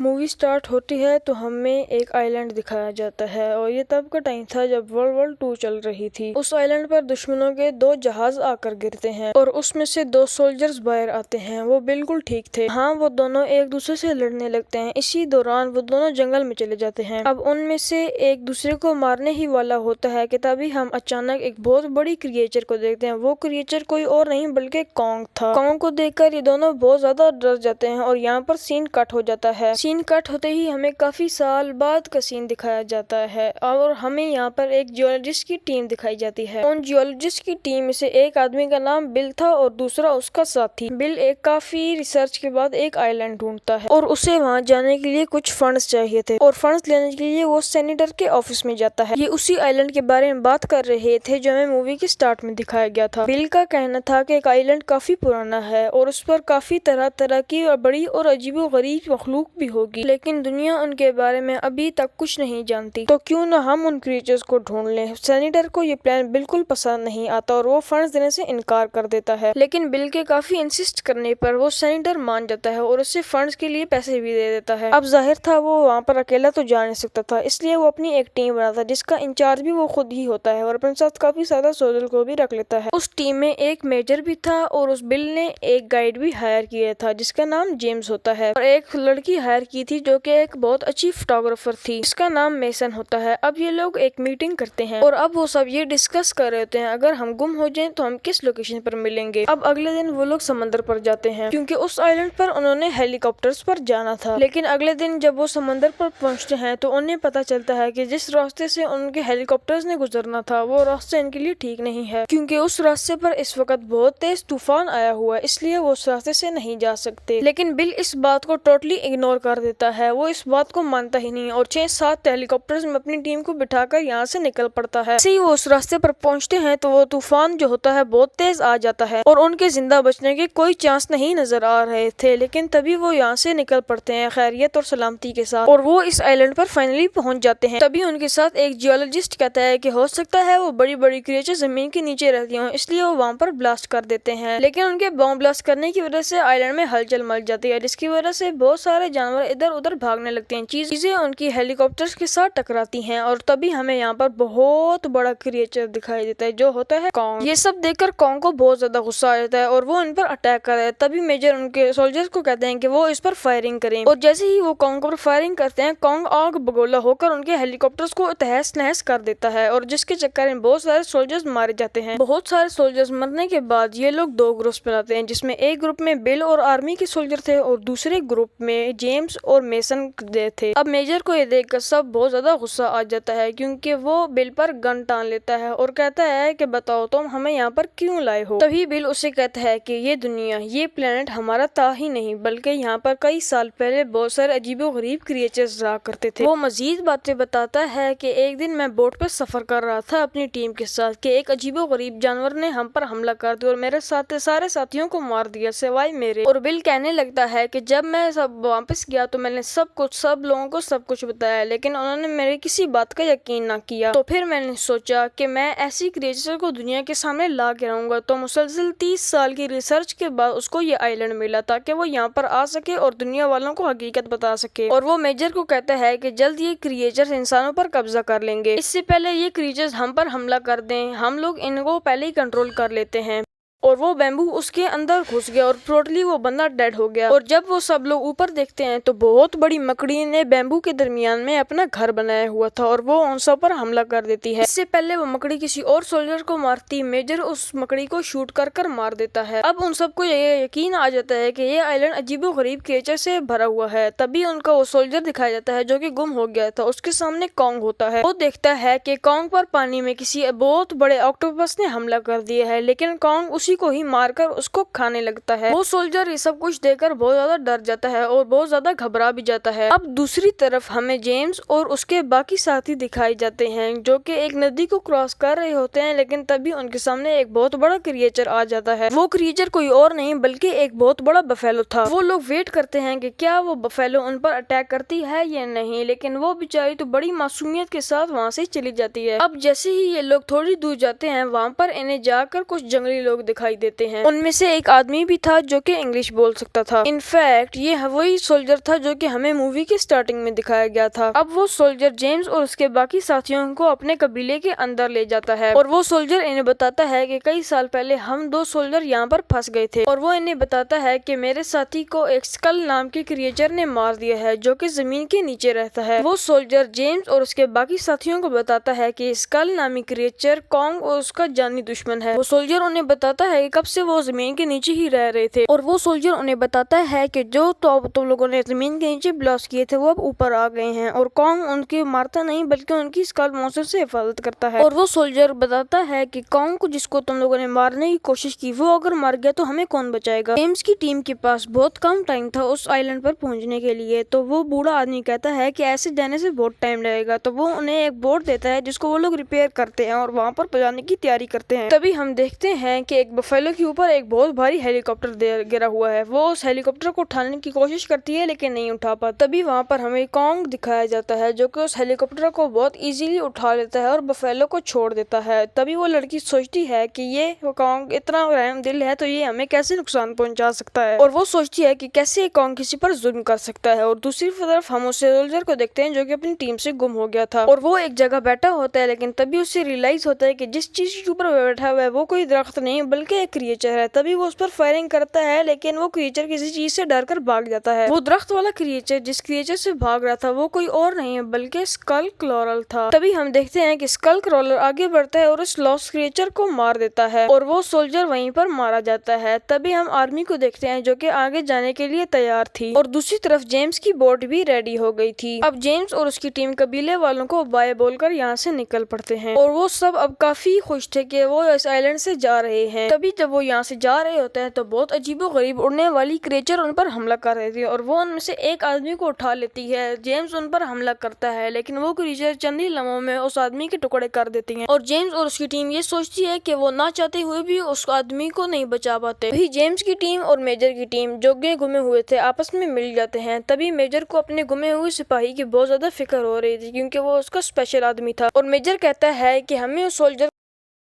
Movie start होती है तो हमें एक आइलैंड दिखाया जाता है और ये तब का टाइम था जब वर्ल्ड 2 चल रही थी। उस आइलैंड पर दुश्मनों के 2 जहाज आकर गिरते हैं और उसमें से 2 सोल्जर्स बाहर आते हैं। वो बिल्कुल ठीक थे। हाँ, वो दोनों एक दूसरे से लड़ने लगते हैं। इसी दौरान वो दोनों जंगल में चले जाते हैं। अब उनमें से एक दूसरे को मारने ही वाला होता है कि तभी हम अचानक एक बहुत बड़ी क्रिएचर को देखते हैं। वो क्रिएचर कोई और नहीं बल्कि कॉन्ग था। कॉन्ग को देखकर ये दोनों बहुत ज्यादा डर जाते हैं और यहाँ पर सीन कट हो जाता है। सीन कट होते ही हमें काफी साल बाद का सीन दिखाया जाता है और हमें यहाँ पर एक जियोलॉजिस्ट की टीम दिखाई जाती है। उन जियोलॉजिस्ट की टीम में से एक आदमी का नाम बिल था और दूसरा उसका साथी। बिल एक काफी रिसर्च के बाद एक आइलैंड ढूंढता है और उसे वहाँ जाने के लिए कुछ फंड्स चाहिए थे और फंड्स लेने के लिए वो सेनेटर के ऑफिस में जाता है। ये उसी आइलैंड के बारे में बात कर रहे थे जो हमें मूवी के स्टार्ट में दिखाया गया था। बिल का कहना था कि एक आइलैंड काफी पुराना है और उस पर काफी तरह तरह की और बड़ी और अजीबो गरीब मखलूक भी होगी, लेकिन दुनिया उनके बारे में अभी तक कुछ नहीं जानती। तो क्यों न हम उन क्रीचर्स को ढूंढ लें। सेनेटर को ये प्लान बिल्कुल पसंद नहीं आता और वो फंड्स देने से इनकार कर देता है, लेकिन बिल के काफी इंसिस्ट करने पर वो सेनेटर मान जाता है और उससे फंड्स के लिए पैसे भी दे देता है। अब जाहिर था वो वहाँ पर अकेला तो जा नहीं सकता था, इसलिए वो अपनी एक टीम बनाता जिसका इंचार्ज भी वो खुद ही होता है और अपने साथ काफी ज्यादा सोल्जर को भी रख लेता है। उस टीम में एक मेजर भी था और उस बिल ने एक गाइड भी हायर किया था जिसका नाम जेम्स होता है और एक लड़की हायर की थी जो कि एक बहुत अच्छी फोटोग्राफर थी, इसका नाम मेसन होता है। अब ये लोग एक मीटिंग करते हैं और अब वो सब ये डिस्कस कर रहे होते हैं अगर हम गुम हो जाएं तो हम किस लोकेशन पर मिलेंगे। अब अगले दिन वो लोग समंदर पर जाते हैं क्योंकि उस आइलैंड पर उन्होंने हेलीकॉप्टर्स पर जाना था, लेकिन अगले दिन जब वो समंदर पर पहुंचते हैं तो उन्हें पता चलता है कि जिस रास्ते से उनके हेलीकॉप्टर्स ने गुजरना था वो रास्ता इनके लिए ठीक नहीं है क्योंकि उस रास्ते पर इस वक्त बहुत तेज तूफान आया हुआ है, इसलिए वो उस रास्ते से नहीं जा सकते। लेकिन बिल इस बात को टोटली इग्नोर कर देता है, वो इस बात को मानता ही नहीं और 6-7 हेलीकॉप्टर्स में अपनी टीम को बिठाकर यहाँ से निकल पड़ता है। ऐसे ही वो उस रास्ते पर पहुंचते हैं तो वो तूफान जो होता है बहुत तेज आ जाता है और उनके जिंदा बचने के कोई चांस नहीं नजर आ रहे थे, लेकिन तभी वो यहाँ से निकल पड़ते हैं खैरियत और सलामती के साथ और वो इस आइलैंड पर फाइनली पहुंच जाते हैं। तभी उनके साथ एक जियोलॉजिस्ट कहता है कि हो सकता है वो बड़ी बड़ी क्रिएचर जमीन के नीचे रहती हों, इसलिए वो वहाँ पर ब्लास्ट कर देते हैं, लेकिन उनके बॉम्ब ब्लास्ट करने की वजह से आइलैंड में हलचल मच जाती है जिसकी वजह से बहुत सारे जानवर इधर उधर भागने लगते हैं। चीजें उनकी हेलीकॉप्टर्स के साथ टकराती हैं और तभी हमें यहाँ पर बहुत बड़ा क्रिएचर दिखाई देता है जो होता है कॉन्ग। ये सब देखकर कॉन्ग को बहुत ज्यादा गुस्सा आ जाता है और वो इन पर अटैक कर रहा है। तभी मेजर उनके सोल्जर्स को कहते हैं कि वो इस पर फायरिंग करें और जैसे ही वो कॉन्ग पर फायरिंग करते हैं कॉन्ग आग बगोला होकर उनके हेलीकॉप्टर्स को तहस नहस कर देता है और जिसके चक्कर में बहुत सारे सोल्जर्स मारे जाते हैं। बहुत सारे सोल्जर्स मरने के बाद ये लोग 2 ग्रुप्स बनाते हैं जिसमें एक ग्रुप में बिल और आर्मी के सोल्जर थे और दूसरे ग्रुप में जेम्स और मेसन थे। अब मेजर को ये देखकर सब बहुत ज्यादा गुस्सा आ जाता है क्योंकि वो बिल पर गन टान लेता है और कहता है कि बताओ तुम हमें यहाँ पर क्यों लाए हो। तभी बिल उसे कहता है कि ये दुनिया, ये प्लेनेट हमारा था ही नहीं बल्कि यहाँ पर कई साल पहले बहुत सारे अजीबो गरीब क्रिएचर्स रहा करते थे। वो मजीद बातें बताता है कि एक दिन मैं बोट पर सफर कर रहा था अपनी टीम के साथ कि एक अजीबो गरीब जानवर ने हम पर हमला कर दिया और मेरे साथ सारे साथियों को मार दिया सिवाय मेरे। और बिल कहने लगता है कि जब मैं सब वापस गया तो मैंने सब लोगों को सब कुछ बताया, लेकिन उन्होंने मेरी किसी बात का यकीन ना किया। तो फिर मैंने सोचा कि मैं ऐसी क्रिएचर को दुनिया के सामने ला के रहूंगा। तो मुसलसल 30 साल की रिसर्च के बाद उसको ये आइलैंड मिला ताकि वो यहाँ पर आ सके और दुनिया वालों को हकीकत बता सके। और वो मेजर को कहता है कि जल्द ये क्रिएचर्स इंसानों पर कब्जा कर लेंगे, इससे पहले ये क्रिएचर्स हम पर हमला कर दें, हम लोग इनको पहले ही कंट्रोल कर लेते हैं। और वो बैम्बू उसके अंदर घुस गया और टोटली वो बंदा डेड हो गया। और जब वो सब लोग ऊपर देखते हैं तो बहुत बड़ी मकड़ी ने बैम्बू के दरमियान में अपना घर बनाया हुआ था और वो उन सब पर हमला कर देती है। इससे पहले वो मकड़ी किसी और सोल्जर को मारती, मेजर उस मकड़ी को शूट कर मार देता है। अब उन सबको ये यकीन आ जाता है कि ये आइलैंड अजीबो गरीब क्रिएचर से भरा हुआ है। तभी उनका वो सोल्जर दिखाया जाता है जो कि गुम हो गया था। उसके सामने कॉन्ग होता है। वो देखता है कि कॉन्ग पर पानी में किसी बहुत बड़े ऑक्टोपस ने हमला कर दिया है, लेकिन कॉन्ग उसी को ही मारकर उसको खाने लगता है। वो सोल्जर ये सब कुछ देखकर बहुत ज्यादा डर जाता है और बहुत ज्यादा घबरा भी जाता है। अब दूसरी तरफ हमें जेम्स और उसके बाकी साथी दिखाई जाते हैं जो कि एक नदी को क्रॉस कर रहे होते हैं, लेकिन तभी उनके सामने एक बहुत बड़ा क्रिएचर आ जाता है। वो क्रिएचर कोई और नहीं बल्कि एक बहुत बड़ा बफेलो था। वो लोग वेट करते हैं कि क्या वो बफेलो उन पर अटैक करती है या नहीं, लेकिन वो बेचारी तो बड़ी मासूमियत के साथ वहाँ से चली जाती है। अब जैसे ही ये लोग थोड़ी दूर जाते हैं वहाँ पर इन्हें जाकर कुछ जंगली लोग दिखाई देते हैं। उनमें से एक आदमी भी था जो कि इंग्लिश बोल सकता था। इनफैक्ट ये वही सोल्जर था जो कि हमें मूवी की स्टार्टिंग में दिखाया गया था। अब वो सोल्जर जेम्स और उसके बाकी साथियों को अपने कबीले के अंदर ले जाता है और वो सोल्जर इन्हें बताता है कि कई साल पहले हम 2 सोल्जर यहाँ पर फंस गए थे, और वो इन्हें बताता है कि मेरे साथी को एक स्कल नाम के क्रिएचर ने मार दिया है जो कि जमीन के नीचे रहता है। वो सोल्जर जेम्स और उसके बाकी साथियों को बताता है कि स्कल नामी क्रिएचर कॉन्ग और उसका जानी दुश्मन है। वो सोल्जर उन्हें बताता है कि कब से वो जमीन के नीचे ही रह रहे थे, और वो सोल्जर उन्हें बताता है कि जो तुम लोगों ने जमीन के नीचे ब्लास्ट किए थे वो अब ऊपर आ गए हैं, और कॉन्ग उनकी मारता नहीं बल्कि उनकी स्कल मॉन्स्टर से हिफाजत करता है। और वो सोल्जर बताता है कि कॉन्ग को जिसको तुम लोगों ने मारने की कोशिश की वो अगर मर गया तो हमें कौन बचाएगा। जेम्स की टीम के पास बहुत कम टाइम था उस आइलैंड पर पहुंचने के लिए, तो वो बूढ़ा आदमी कहता है कि ऐसे जाने से बहुत टाइम लगेगा, तो वो उन्हें एक बोट देता है जिसको वो लोग रिपेयर करते हैं और वहाँ पर पहुंचने की तैयारी करते हैं। तभी हम देखते हैं कि एक बफेलो के ऊपर एक बहुत भारी हेलीकॉप्टर गिरा हुआ है। वो उस हेलीकॉप्टर को उठाने की कोशिश करती है लेकिन नहीं उठा पाती। तभी वहाँ पर हमें कॉन्ग दिखाया जाता है जो कि उस हेलीकॉप्टर को बहुत इजीली उठा लेता है और बफेलो को छोड़ देता है। तभी वो लड़की सोचती है कि ये कॉन्ग इतना रहम दिल है तो ये हमें कैसे नुकसान पहुंचा सकता है, और वो सोचती है कि कैसे कॉन्ग किसी पर जुल्म कर सकता है। और दूसरी तरफ हम उस सोल्जर को देखते हैं जो कि अपनी टीम से गुम हो गया था, और वो एक जगह बैठा होता है, लेकिन तभी उसे रियलाइज होता है कि जिस चीज के ऊपर बैठा हुआ है वो कोई दरख्त नहीं बल्कि एक क्रिएचर है। तभी वो उस पर फायरिंग करता है, लेकिन वो क्रिएचर किसी चीज से डर कर भाग जाता है। वो दरख्त वाला क्रिएचर जिस क्रिएचर से भाग रहा था वो कोई और नहीं है बल्कि स्कल क्रॉलर था। तभी हम देखते हैं कि स्कल क्रॉलर आगे बढ़ता है और उस लॉस्ट क्रिएचर को मार देता है, और वो सोल्जर वहीं पर मारा जाता है। तभी हम आर्मी को देखते हैं जो कि आगे जाने के लिए तैयार थी, और दूसरी तरफ जेम्स की बोट भी रेडी हो गई थी। अब जेम्स और उसकी टीम कबीले वालों को बाय बोलकर यहाँ से निकल पड़ते हैं, और वो सब अब काफी खुश थे कि वो इस आइलैंड से जा रहे हैं। तभी जब वो यहाँ से जा रहे होते हैं तो बहुत अजीबो गरीब उड़ने वाली क्रिएचर उन पर हमला कर रहे थे, और वो उनमें से एक आदमी को उठा लेती है। जेम्स उन पर हमला करता है लेकिन वो क्रिएचर चंद ही लम्हों में उस आदमी के टुकड़े कर देती हैं, और जेम्स और उसकी टीम ये सोचती है कि वो ना चाहते हुए भी उस आदमी को नहीं बचा पाते। वही जेम्स की टीम और मेजर की टीम जो गुमे हुए थे आपस में मिल जाते हैं। तभी मेजर को अपने गुमे हुए सिपाही की बहुत ज्यादा फिक्र हो रही थी क्योंकि वो उसका स्पेशल आदमी था, और मेजर कहता है कि हमें उस सोल्जर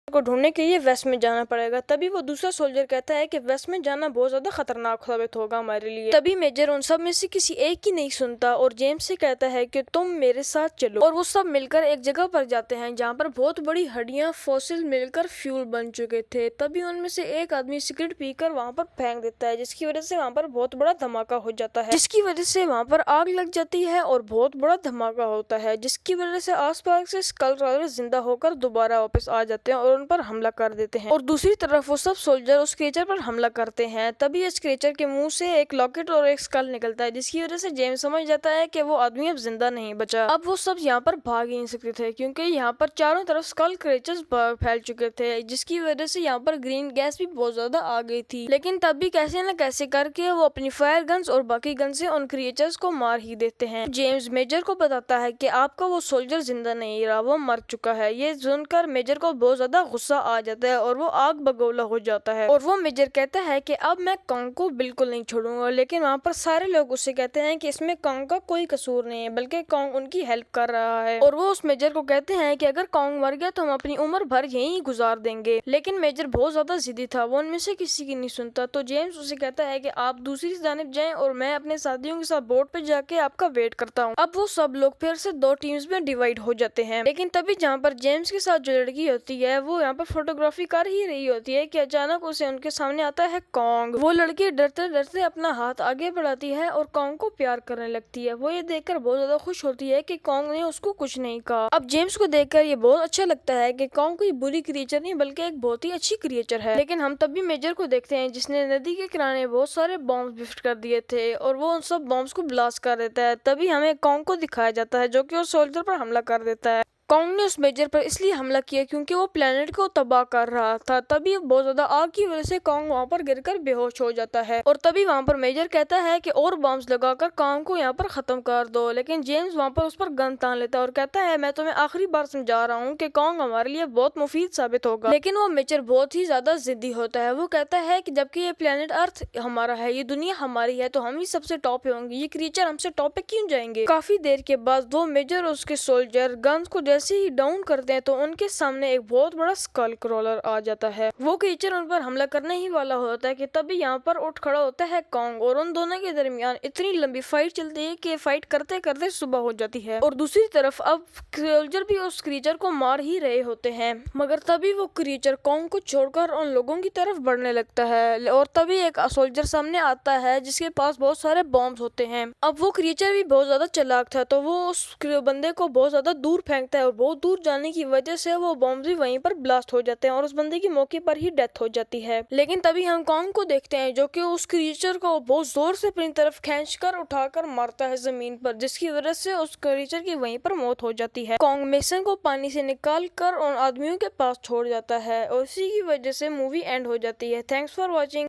को ढूंढने के लिए वेस्ट में जाना पड़ेगा। तभी वो दूसरा सोल्जर कहता है कि वेस्ट में जाना बहुत ज्यादा खतरनाक साबित होगा हमारे लिए। तभी मेजर उन सब में से किसी एक की नहीं सुनता और जेम्स से कहता है कि तुम मेरे साथ चलो, और वो सब मिलकर एक जगह पर जाते हैं जहाँ पर बहुत बड़ी हड्डियां फॉसिल मिलकर फ्यूल बन चुके थे। तभी उनमें से एक आदमी सिगरेट पीकर वहाँ पर फेंक देता है जिसकी वजह से वहाँ पर बहुत बड़ा धमाका हो जाता है, जिसकी वजह से वहाँ पर आग लग जाती है और बहुत बड़ा धमाका होता है, जिसकी वजह से आसपास से स्कल क्रॉलर जिंदा होकर दोबारा वापस आ जाते हैं और उन पर हमला कर देते हैं। और दूसरी तरफ वो सब सोल्जर उस क्रिएचर पर हमला करते हैं। तभी इस क्रिएचर के मुंह से एक लॉकेट और एक स्कल निकलता है जिसकी वजह से जेम्स समझ जाता है कि वो आदमी अब जिंदा नहीं बचा। अब वो सब यहाँ पर भाग ही नहीं सकते थे क्योंकि यहाँ पर चारों तरफ स्कल क्रिएचर्स फैल चुके थे, जिसकी वजह से यहाँ पर ग्रीन गैस भी बहुत ज्यादा आ गई थी। लेकिन तब भी कैसे न कैसे करके वो अपनी फायर गन्स और बाकी गन से उन क्रिएचर्स को मार ही देते हैं। जेम्स मेजर को बताता है कि आपका वो सोल्जर जिंदा नहीं रहा, वो मर चुका है। ये सुनकर मेजर को बहुत ज्यादा गुस्सा आ जाता है और वो आग बगोला हो जाता है, और वो मेजर कहता है कि अब मैं कॉन्ग को बिल्कुल नहीं छोड़ूंगा। लेकिन वहाँ पर सारे लोग उससे कहते हैं कि इसमें कॉन्ग का कोई कसूर नहीं है बल्कि कॉन्ग उनकी हेल्प कर रहा है, और वो उस मेजर को कहते हैं कि अगर कॉन्ग मर गया तो हम अपनी उम्र भर यहीं गुजार देंगे। लेकिन मेजर बहुत ज्यादा जिद्दी था, वो उनमें से किसी की नहीं सुनता। तो जेम्स उसे कहता है कि आप दूसरी जानिब जाएं और मैं अपने साथियों के साथ बोट पे जाके आपका वेट करता हूँ। अब वो सब लोग फिर से 2 टीम्स में डिवाइड हो जाते हैं। लेकिन तभी जहाँ पर जेम्स के साथ जो लड़की होती है वो यहाँ पर फोटोग्राफी कर ही रही होती है कि अचानक उसे उनके सामने आता है कॉन्ग। वो लड़की डरते डरते अपना हाथ आगे बढ़ाती है और कॉन्ग को प्यार करने लगती है। वो ये देखकर बहुत ज्यादा खुश होती है कि कॉन्ग ने उसको कुछ नहीं कहा। अब जेम्स को देखकर ये बहुत अच्छा लगता है कि कॉन्ग कोई बुरी क्रिएचर नहीं बल्कि एक बहुत ही अच्छी क्रिएचर है। लेकिन हम तब भी मेजर को देखते हैं जिसने नदी के किनारे बहुत सारे बॉम्ब गिफ्ट कर दिए थे और वो उन सब बॉम्ब्स को ब्लास्ट कर देता है। तभी हमें कॉन्ग को दिखाया जाता है जो कि उस सोल्जर पर हमला कर देता है। कॉन्ग ने उस मेजर पर इसलिए हमला किया क्योंकि वो प्लेनेट को तबाह कर रहा था। तभी बहुत ज्यादा आग की वजह से कॉन्ग वहाँ पर गिरकर बेहोश हो जाता है, और तभी वहाँ पर मेजर कहता है कि और बॉम्ब्स लगाकर कॉन्ग को यहाँ पर खत्म कर दो। लेकिन जेम्स वहाँ पर उस पर गन तान लेता है और कहता है मैं तुम्हें आखिरी बार समझा रहा हूँ कि कॉन्ग हमारे लिए बहुत मुफीद साबित होगा। लेकिन वो मेजर बहुत ही ज्यादा जिद्दी होता है। वो कहता है कि जबकि ये प्लेनेट अर्थ हमारा है, ये दुनिया हमारी है, तो हम ही सबसे टॉप पे होंगे, ये क्रिएचर हमसे टॉप पे क्यों जाएंगे। काफी देर के बाद वो मेजर और उसके सोल्जर गन्स को जैसे ही डाउन करते हैं तो उनके सामने एक बहुत बड़ा स्कल क्रॉलर आ जाता है। वो क्रीचर उन पर हमला करने ही वाला होता है कि तभी यहाँ पर उठ खड़ा होता है कॉन्ग और उन दोनों के दरमियान इतनी लंबी फाइट चलती है कि फाइट करते करते सुबह हो जाती है। और दूसरी तरफ अब सोल्जर भी उस क्रीचर को मार ही रहे होते हैं, मगर तभी वो क्रीचर कॉन्ग को छोड़कर उन लोगों की तरफ बढ़ने लगता है और तभी एक सोल्जर सामने आता है जिसके पास बहुत सारे बॉम्ब्स होते हैं। अब वो क्रीचर भी बहुत ज्यादा चालाक था तो वो उस बंदे को बहुत ज्यादा दूर फेंकता है और बहुत दूर जाने की वजह से वो बॉम्ब भी वहीं पर ब्लास्ट हो जाते हैं और उस बंदे की मौके पर ही डेथ हो जाती है। लेकिन तभी हम कॉन्ग को देखते हैं जो कि उस क्रीचर को बहुत जोर से अपनी तरफ खींचकर उठाकर मारता है जमीन पर, जिसकी वजह से उस क्रीचर की वहीं पर मौत हो जाती है। कॉन्ग मेसन को पानी से निकाल कर उन आदमियों के पास छोड़ जाता है और इसी की वजह से मूवी एंड हो जाती है। Thanks for watching.